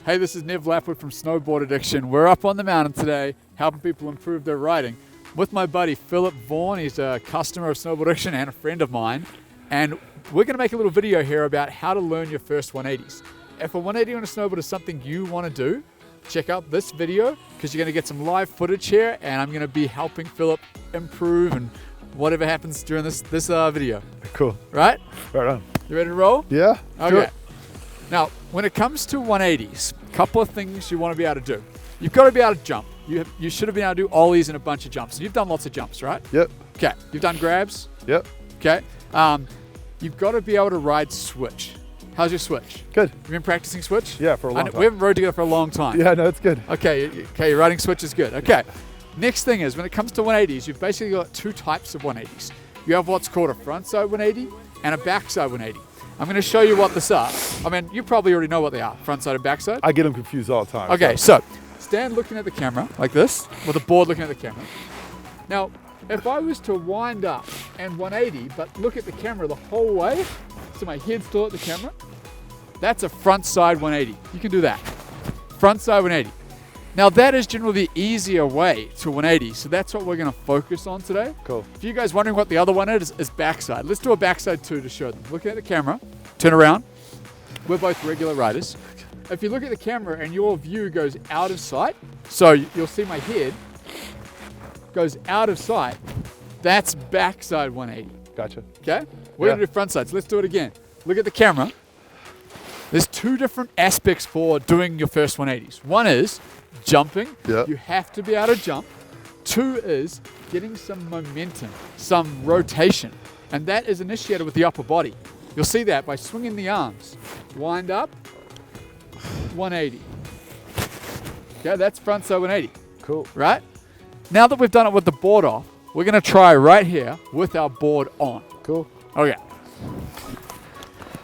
Hey, this is Nev from Snowboard Addiction. We're up on the mountain today, helping people improve their riding. With my buddy Philip Vaughan, he's a customer of Snowboard Addiction and a friend of mine. And we're going to make a little video here about how to learn your first 180s. If a 180 on a snowboard is something you want to do, check out this video because you're going to get some live footage here, and I'm going to be helping Philip improve and whatever happens during this video. Cool. Right? Right on. You ready to roll? Yeah. Okay. Sure. Now, when it comes to 180s, a couple of things you want to be able to do. You've got to be able to jump. You should have been able to do ollies and a bunch of jumps. You've done lots of jumps, right? Yep. Okay. You've done grabs? Yep. Okay. You've got to be able to ride switch. How's your switch? Good. You've been practicing switch? Yeah, for a long time. We haven't rode together for a long time. Yeah, no, it's good. Okay, your riding switch is good. Okay. Next thing is, when it comes to 180s, you've basically got two types of 180s. You have what's called a frontside 180 and a backside 180. I'm going to show you what this are. I mean, you probably already know what they are, frontside and backside. I get them confused all the time. Okay, so stand looking at the camera like this, with the board looking at the camera. Now, if I was to wind up and 180, but look at the camera the whole way, so my head's still at the camera, that's a frontside 180. You can do that. Frontside 180. Now, that is generally the easier way to 180, so that's what we're going to focus on today. Cool. If you guys wondering what the other one is backside. Let's do a backside too to show them. Look at the camera, turn around. We're both regular riders. If you look at the camera and your view goes out of sight, so you'll see my head goes out of sight, that's backside 180. Gotcha. Okay? We're going to do front sides. Let's do it again. Look at the camera. There's two different aspects for doing your first 180s. One is jumping. Yeah. You have to be able to jump. Two is getting some momentum, some rotation. And that is initiated with the upper body. You'll see that by swinging the arms. Wind up, 180. Okay, that's frontside 180. Cool. Right? Now that we've done it with the board off, we're going to try right here with our board on. Cool. Okay.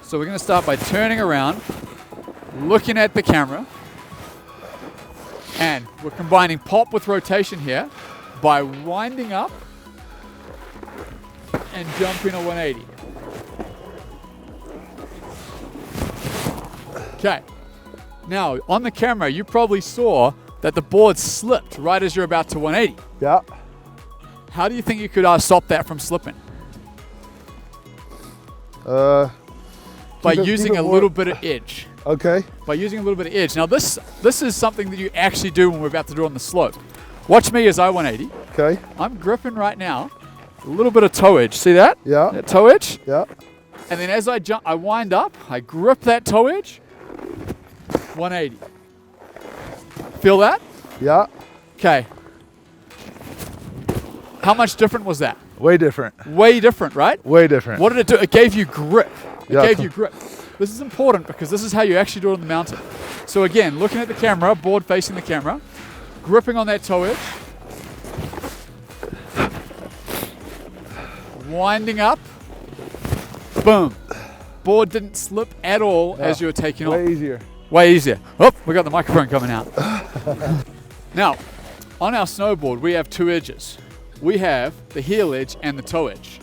So we're going to start by turning around, looking at the camera, and we're combining pop with rotation here by winding up and jumping a 180. Okay. Now, on the camera, you probably saw that the board slipped right as you're about to 180. Yeah. How do you think you could stop that from slipping? By using a little bit of edge. Okay. By using a little bit of edge. Now this is something that you actually do when we're about to do on the slope. Watch me as I 180. Okay. I'm gripping right now. A little bit of toe edge. See that? Yeah. That toe edge? Yeah. And then as I jump, I wind up, I grip that toe edge, 180. Feel that? Yeah. Okay. How much different was that? Way different. Way different, right? Way different. What did it do? It gave you grip. It Yeah. gave you grip. This is important because this is how you actually do it on the mountain. So again, looking at the camera, board facing the camera, gripping on that toe edge, winding up, boom. Board didn't slip at all as you were taking off. Way easier. Way easier. Oh, we got the microphone coming out. Now, on our snowboard, we have two edges. We have the heel edge and the toe edge.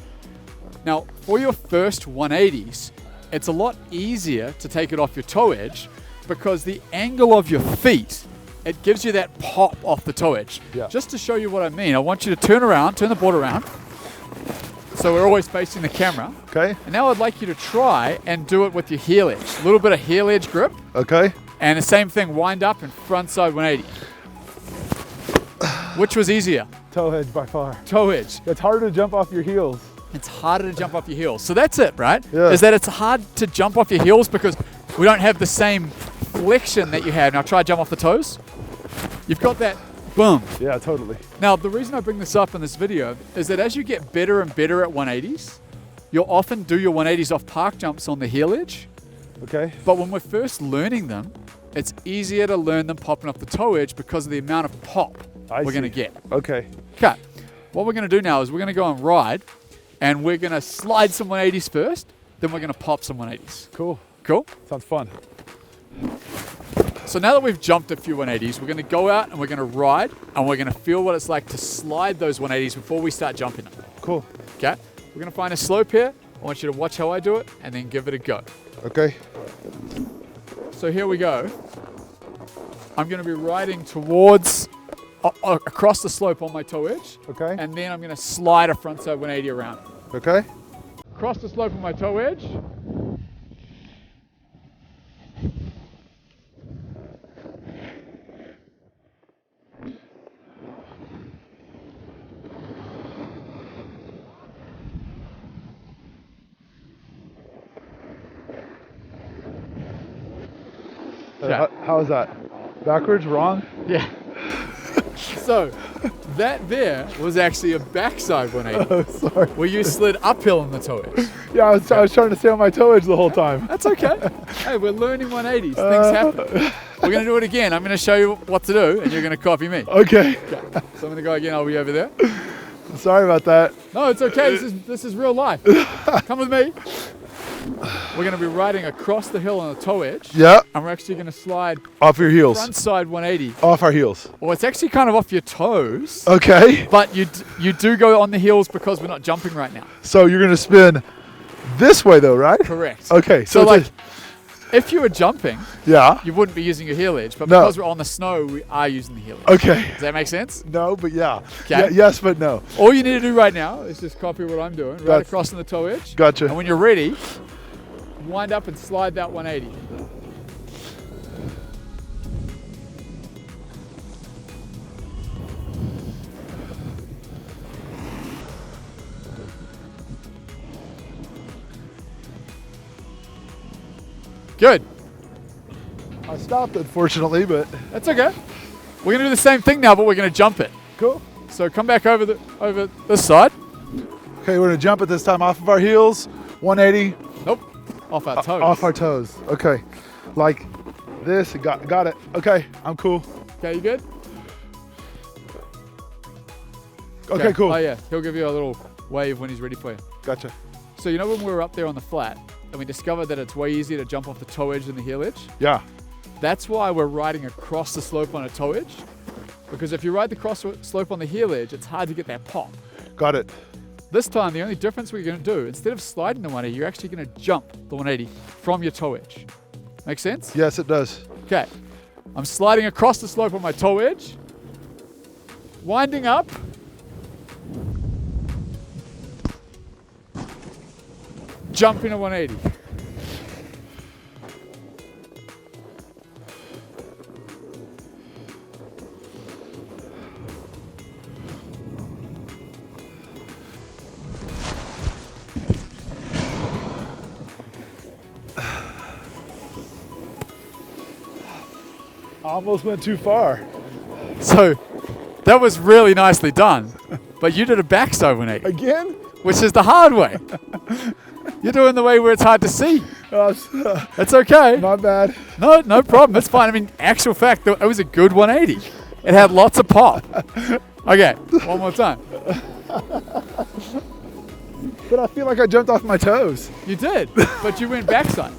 Now, for your first 180s, it's a lot easier to take it off your toe edge because the angle of your feet, it gives you that pop off the toe edge. Yeah. Just to show you what I mean, I want you to turn the board around. So we're always facing the camera. Okay. And now I'd like you to try and do it with your heel edge. A little bit of heel edge grip. Okay. And the same thing, wind up and frontside 180. Which was easier? Toe edge by far. Toe edge. It's harder to jump off your heels. It's harder to jump off your heels. So that's it, right? Yeah. Is that it's hard to jump off your heels because we don't have the same flexion that you have. Now try jump off the toes. You've got that boom. Yeah, totally. Now the reason I bring this up in this video is that as you get better and better at 180s, you'll often do your 180s off park jumps on the heel edge. Okay. But when we're first learning them, it's easier to learn them popping off the toe edge because of the amount of pop we're going to get. Okay. Okay. What we're going to do now is we're going to go and ride, and we're going to slide some 180s first, then we're going to pop some 180s. Cool. Cool? Sounds fun. So now that we've jumped a few 180s, we're going to go out and we're going to ride, and we're going to feel what it's like to slide those 180s before we start jumping them. Cool. Okay? We're going to find a slope here. I want you to watch how I do it, and then give it a go. Okay. So here we go. I'm going to be riding towards, across the slope on my toe edge. Okay. And then I'm going to slide a frontside 180 around. Okay. Across the slope on my toe edge. How is that? Backwards? Wrong? Yeah. So, that there was actually a backside 180. Oh, sorry. Where you slid uphill on the toe edge. Yeah, I was trying to stay on my toe edge the whole time. That's okay. Hey, we're learning 180s. Things happen. We're going to do it again. I'm going to show you what to do, and you're going to copy me. Okay. So I'm going to go again. I'll be over there. Sorry about that. No, it's okay. This is real life. Come with me. We're going to be riding across the hill on the toe edge. Yeah. And we're actually going to slide Off your heels. frontside 180. Off our heels. Well, it's actually kind of off your toes. Okay. But you do go on the heels because we're not jumping right now. So you're going to spin this way though, right? Correct. Okay. So like, if you were jumping, yeah. you wouldn't be using your heel edge. But No. because we're on the snow, we are using the heel edge. Okay. Does that make sense? No, but yeah. Okay. Yes, but no. All you need to do right now is just copy what I'm doing. Right That's- across on the toe edge. Gotcha. And when you're ready, wind up and slide that 180. Good. I stopped unfortunately, but That's okay. We're gonna do the same thing now, but we're gonna jump it. cool. So come back over this side. Okay, we're gonna jump it this time off of our heels. 180 Nope. Off our toes. off our toes. Okay. Like this. Got it. Okay, I'm cool. Okay, you good? Okay, cool. Oh yeah, he'll give you a little wave when he's ready for you. Gotcha. So you know when we were up there on the flat and we discovered that it's way easier to jump off the toe edge than the heel edge? Yeah. That's why we're riding across the slope on a toe edge. Because if you ride the cross slope on the heel edge, it's hard to get that pop. Got it. This time, the only difference we're going to do, instead of sliding the 180, you're actually going to jump the 180 from your toe edge. Make sense? Yes, it does. Okay. I'm sliding across the slope on my toe edge, winding up, jumping a 180. Almost went too far. So that was really nicely done, but you did a backside 180, Again? which is the hard way. You're doing the way where it's hard to see. That's okay. Not bad. No problem. It's fine. I mean, actual fact, it was a good 180. It had lots of pop. Okay, one more time. But I feel like I jumped off my toes. You did, but you went backside.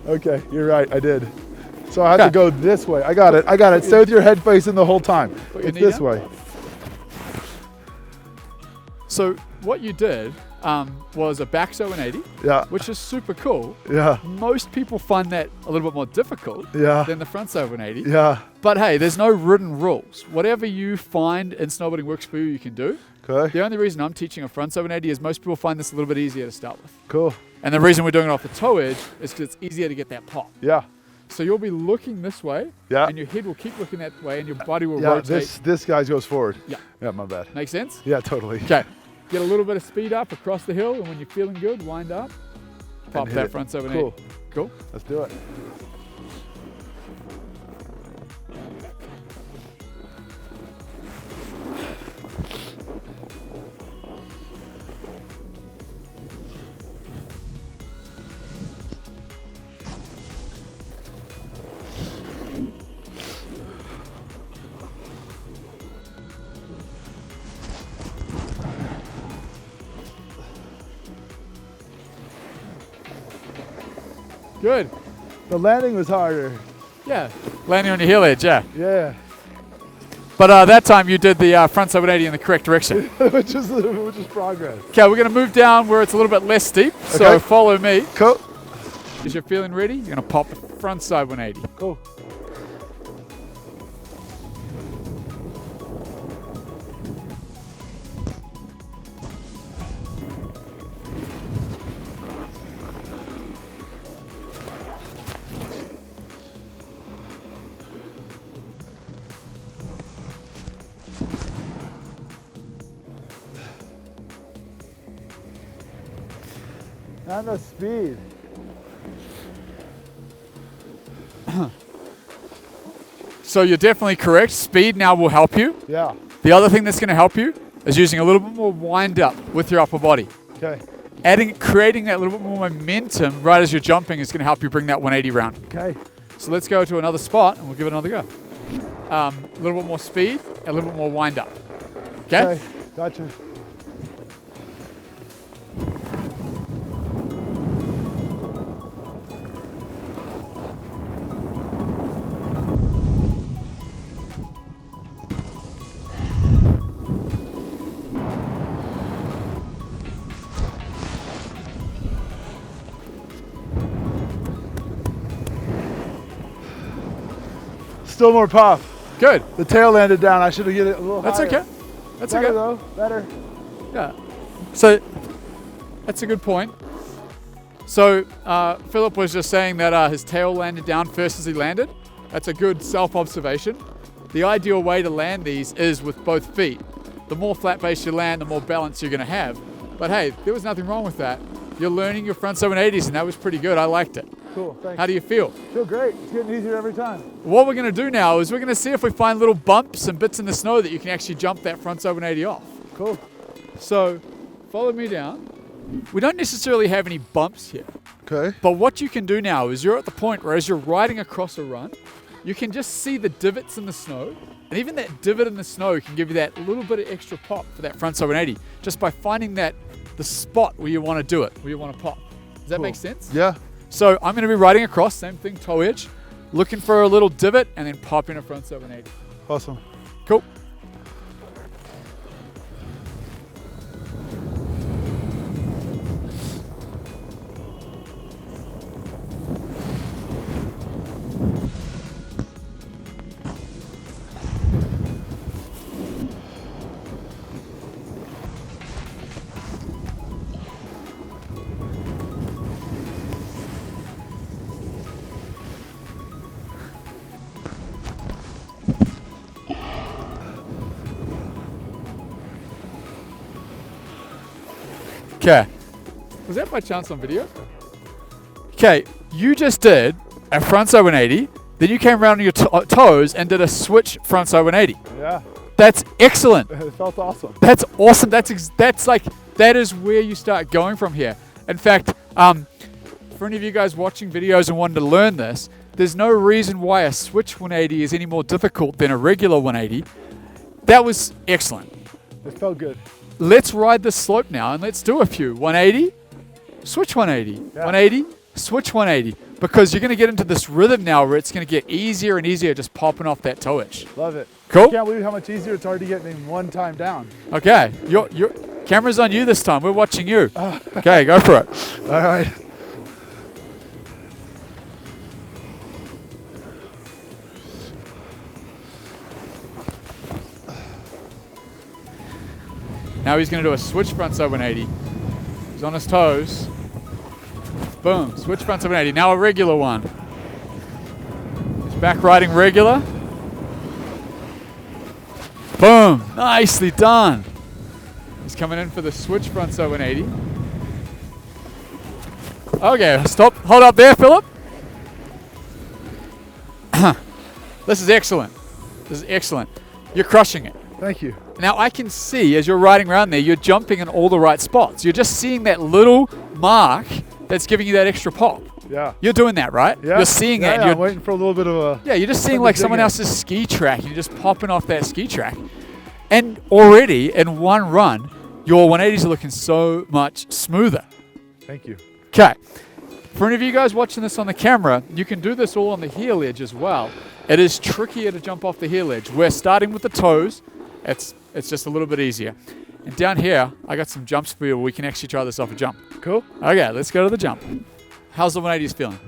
Okay, you're right. I did. So I had to Okay. go this way. I got it. Stay with your head facing the whole time. Put your It's knee this down. way. So what you did was a backside 180, Yeah. which is super cool. Yeah. Most people find that a little bit more difficult Yeah. than the frontside 180. Yeah. But hey, there's no written rules. Whatever you find in snowboarding works for you, you can do. Okay. The only reason I'm teaching a frontside 180 is most people find this a little bit easier to start with. Cool. And the reason we're doing it off the toe edge is because it's easier to get that pop. Yeah. So you'll be looking this way, Yeah. and your head will keep looking that way, and your body will Yeah. rotate. This guy goes forward. Yeah. Yeah. My bad. Make sense? Yeah. Totally. Okay. Get a little bit of speed up across the hill, and when you're feeling good, wind up. Pop hit that it. front 780. Cool. Cool. Let's do it. Good. The landing was harder. Yeah. Landing on your heel edge, yeah. Yeah. But that time you did the front 780 in the correct direction. which is progress. Okay, we're going to move down where it's a little bit less steep. So Okay. follow me. Cool. As you're feeling ready, you're going to pop the front side 180. Cool. Not enough speed. So you're definitely correct. Speed now will help you. Yeah. The other thing that's going to help you is using a little bit more wind up with your upper body. Okay. Creating that little bit more momentum right as you're jumping is going to help you bring that 180 round. Okay. So let's go to another spot and we'll give it another go. A little bit more speed, a little bit more wind up. Okay? Okay. Gotcha. Still more pop. Good. The tail landed down. I should have get it a little That's higher. okay. That's Better okay. though. Better. Yeah. So that's a good point. So Philip was just saying that his tail landed down first as he landed. That's a good self-observation. The ideal way to land these is with both feet. The more flat base you land, the more balance you're going to have. But hey, there was nothing wrong with that. You're learning your front 780s and that was pretty good. I liked it. Cool. Thanks. How do you feel? Feel great. It's getting easier every time. What we're going to do now is we're going to see if we find little bumps and bits in the snow that you can actually jump that front 780 off. Cool. So follow me down. We don't necessarily have any bumps here, Okay. but what you can do now is you're at the point where as you're riding across a run, you can just see the divots in the snow, and even that divot in the snow can give you that little bit of extra pop for that front 780 just by finding the spot where you want to do it, where you want to pop. Does that make sense? Yeah. So I'm going to be riding across, same thing, toe edge, looking for a little divot and then pop in a front 780. Awesome. Cool. Okay. Was that by chance on video? Okay, you just did a front side 180, then you came around on your toes and did a switch front side 180. Yeah. That's excellent. It felt awesome. That's awesome. That is where you start going from here. In fact, for any of you guys watching videos and wanting to learn this, there's no reason why a switch 180 is any more difficult than a regular 180. That was excellent. It felt good. Let's ride the slope now and let's do a few. 180, switch 180, Yeah. 180, switch 180. Because you're going to get into this rhythm now where it's going to get easier and easier just popping off that toe edge. Love it. Cool? Can't believe how much easier it's already getting in one time down. Okay, your camera's on you this time. We're watching you. Okay, go for it. All right. Now he's going to do a switch front side 180. He's on his toes. Boom, switch front side 180. Now a regular one. He's back riding regular. Boom, nicely done. He's coming in for the switch front side 180. Okay, stop, hold up there, Philip. This is excellent. This is excellent. You're crushing it. Thank you. Now I can see as you're riding around there, you're jumping in all the right spots. You're just seeing that little mark that's giving you that extra pop. Yeah. You're doing that, right? Yeah. You're seeing that. Yeah, You're I'm waiting for a little bit of a... yeah, you're just seeing something like to dig someone in. else's ski track and you're just popping off that ski track. And already in one run, your 180s are looking so much smoother. Thank you. Okay. For any of you guys watching this on the camera, you can do this all on the heel edge as well. It is trickier to jump off the heel edge. We're starting with the toes. It's just a little bit easier. And down here, I got some jumps for you where we can actually try this off a jump. Cool. Okay, let's go to the jump. How's the 180s feeling?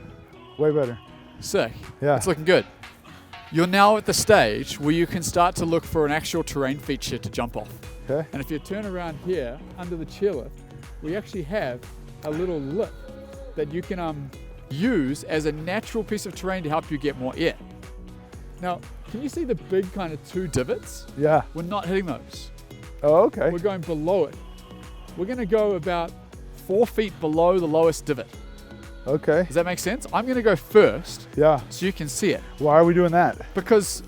Way better. Sick. Yeah. It's looking good. You're now at the stage where you can start to look for an actual terrain feature to jump off. Okay. And if you turn around here, under the chairlift, we actually have a little lip that you can use as a natural piece of terrain to help you get more air. Now, can you see the big kind of two divots? Yeah. We're not hitting those. Oh, okay. We're going below it. We're going to go about 4 feet below the lowest divot. Okay. Does that make sense? I'm going to go first Yeah. so you can see it. Why are we doing that? Because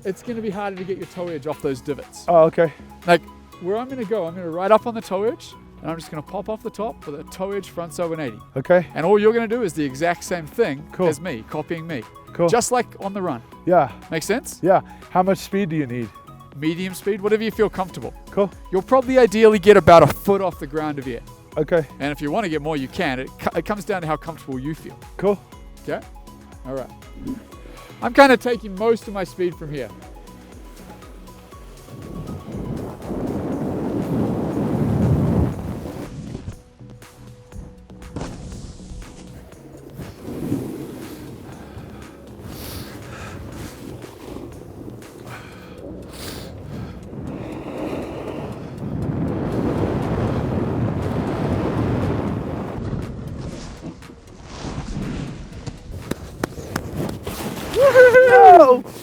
it's going to be harder to get your toe edge off those divots. Oh, okay. Like where I'm going to go, I'm going to ride up on the toe edge and I'm just going to pop off the top with a toe edge frontside 180. Okay. And all you're going to do is the exact same thing Cool. as me, copying me. Cool. Just like on the run. Yeah. Make sense? Yeah. How much speed do you need? Medium speed, whatever you feel comfortable. Cool. You'll probably ideally get about a foot off the ground of air. Okay. And if you want to get more, you can. It comes down to how comfortable you feel. Cool. Okay? All right. I'm kind of taking most of my speed from here.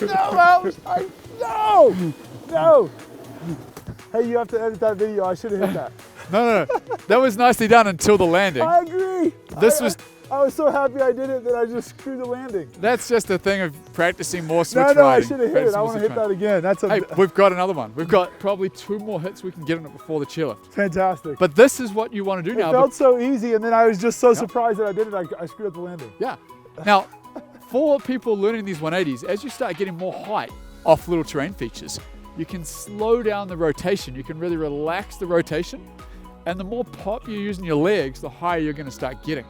No! No! No! Hey, you have to edit that video. I should have hit that. No. That was nicely done until the landing. I agree. I was so happy I did it that I just screwed the landing. That's just a thing of practicing more switch No, I riding. should have hit it. I want to hit that again. That's Hey, we've got another one. We've got probably 2 more hits we can get on it before the chairlift. fantastic. But this is what you want to do It now. felt so easy, and then I was just so surprised that I did it. I screwed up the landing. Yeah. Now, for people learning these 180s, as you start getting more height off little terrain features, you can slow down the rotation. You can really relax the rotation. And the more pop you use in your legs, the higher you're going to start getting.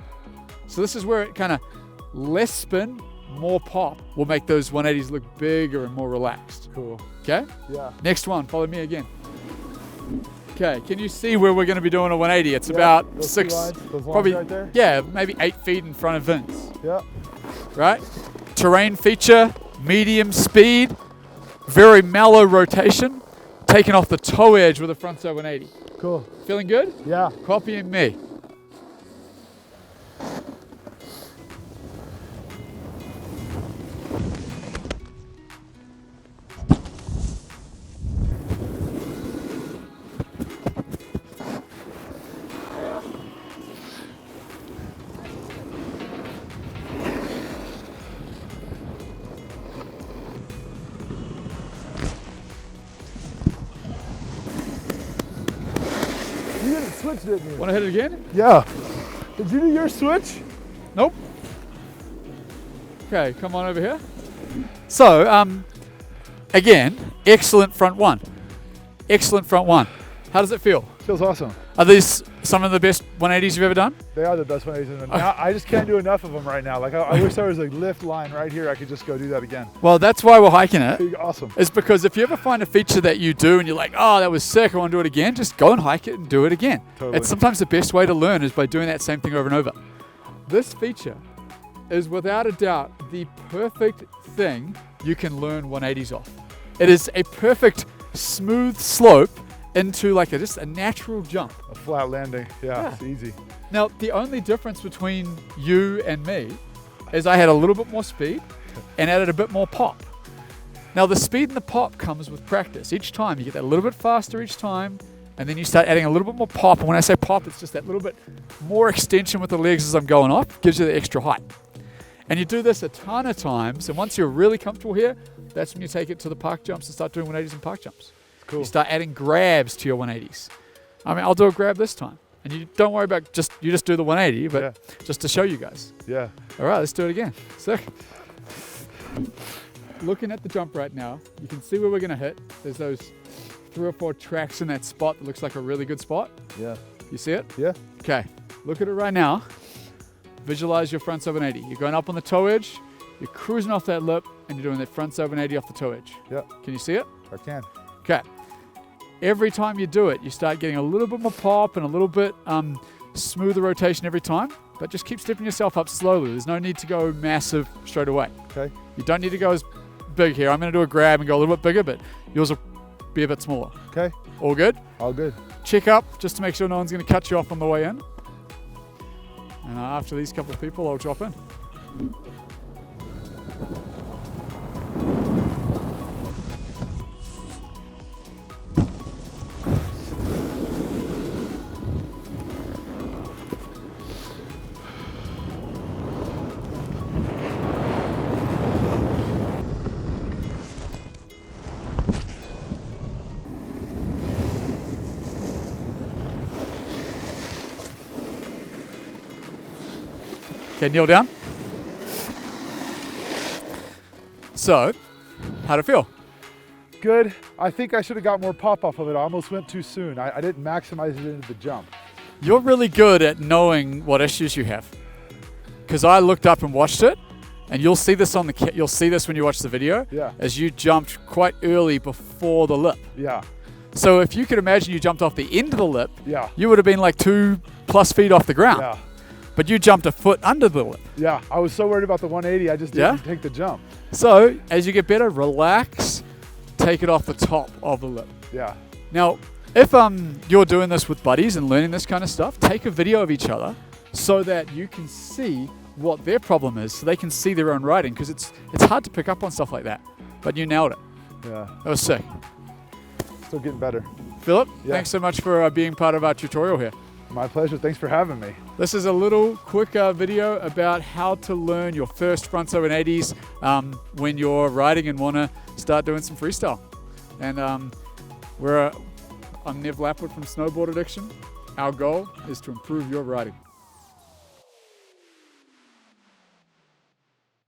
So this is where it kind of less spin, more pop will make those 180s look bigger and more relaxed. Cool. Okay? Yeah. Next one, follow me again. Okay, can you see where we're going to be doing a 180? It's about those 6, lines probably, right there? yeah, maybe 8 feet in front of Vince. Yeah. Right? Terrain feature, medium speed, very mellow rotation, taking off the toe edge with a frontside 180. Cool. Feeling good? Yeah. Copying me. You didn't switch, didn't you? Want to hit it again? Yeah. Did you do your switch? Nope. Okay, come on over here. So, again, excellent front one. Excellent front one. How does it feel? Feels awesome. Are these some of the best 180s you've ever done? They are the best 180s. Now, I just can't do enough of them right now. Like I wish there was a lift line right here. I could just go do that again. Well, that's why we're hiking it. Big, awesome. Is because if you ever find a feature that you do and you're like, oh, that was sick, I want to do it again, just go and hike it and do it again. Totally. It's sometimes the best way to learn is by doing that same thing over and over. This feature is without a doubt the perfect thing you can learn 180s off. It is a perfect smooth slope into like just a natural jump. A flat landing. Yeah, it's easy. Now, the only difference between you and me is I had a little bit more speed and added a bit more pop. Now, the speed and the pop comes with practice. Each time you get that a little bit faster each time, and then you start adding a little bit more pop. And when I say pop, it's just that little bit more extension with the legs as I'm going off, gives you the extra height. And you do this a ton of times, and once you're really comfortable here, that's when you take it to the park jumps and start doing 180s and park jumps. Cool. You start adding grabs to your 180s. I mean, I'll do a grab this time. And you don't worry about you just do the 180, but just to show you guys. Yeah. All right, let's do it again. Sick. Looking at the jump right now, you can see where we're going to hit. There's those 3 or 4 tracks in that spot that looks like a really good spot. Yeah. You see it? Yeah. Okay, look at it right now. Visualize your front 780. You're going up on the toe edge, you're cruising off that lip, and you're doing that front 780 off the toe edge. Yeah. Can you see it? I can. Okay. Every time you do it, you start getting a little bit more pop and a little bit smoother rotation every time, but just keep stepping yourself up slowly. There's no need to go massive straight away. Okay. You don't need to go as big here. I'm going to do a grab and go a little bit bigger, but yours will be a bit smaller. Okay. All good? All good. Check up just to make sure no one's going to cut you off on the way in. And after these couple of people, I'll drop in. Okay, kneel down. So, how'd it feel? Good. I think I should have got more pop off of it. I almost went too soon. I didn't maximize it into the jump. You're really good at knowing what issues you have. Because I looked up and watched it, and you'll see this you'll see this when you watch the video. Yeah. As you jumped quite early before the lip. Yeah. So if you could imagine you jumped off the end of the lip, Yeah. you would have been like 2+ feet off the ground. Yeah. But you jumped a foot under the lip. Yeah. I was so worried about the 180, I just didn't take the jump. So as you get better, relax, take it off the top of the lip. Yeah. Now, if you're doing this with buddies and learning this kind of stuff, take a video of each other so that you can see what their problem is, so they can see their own writing, because it's hard to pick up on stuff like that. But you nailed it. Yeah. That was sick. Still getting better. Philip, Yeah. thanks so much for being part of our tutorial here. My pleasure. Thanks for having me. This is a little quick video about how to learn your first frontside 180s when you're riding and want to start doing some freestyle. And I'm Nev Lapwood from Snowboard Addiction. Our goal is to improve your riding.